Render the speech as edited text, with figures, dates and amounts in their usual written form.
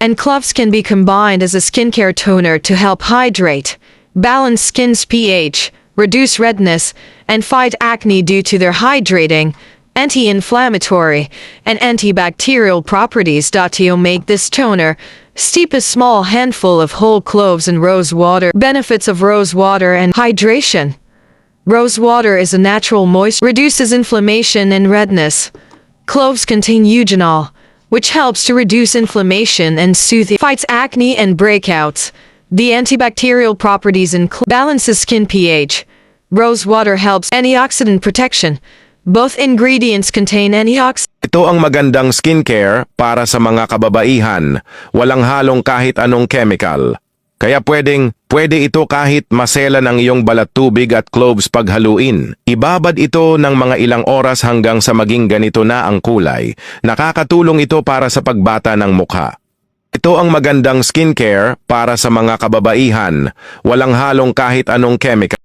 and cloves can be combined as a skincare toner to help hydrate, balance skin's pH, reduce redness, and fight acne due to their hydrating, anti-inflammatory, and antibacterial properties. To make this toner, steep a small handful of whole cloves in rose water. Benefits of rose water and hydration. Rose water is a natural moist, reduces inflammation and redness. Cloves contain eugenol, which helps to reduce inflammation and soothe, fights acne and breakouts. The antibacterial properties balances skin pH. Rose water helps antioxidant protection. Both ingredients contain antioxidants. Ito ang magandang skincare para sa mga kababaihan. Walang halong kahit anong chemical. Kaya pwede ito kahit masela ng iyong balat tubig at cloves paghaluin. Ibabad ito ng mga ilang oras hanggang sa maging ganito na ang kulay. Nakakatulong ito para sa pagbata ng mukha. Ito ang magandang skincare para sa mga kababaihan. Walang halong kahit anong chemical.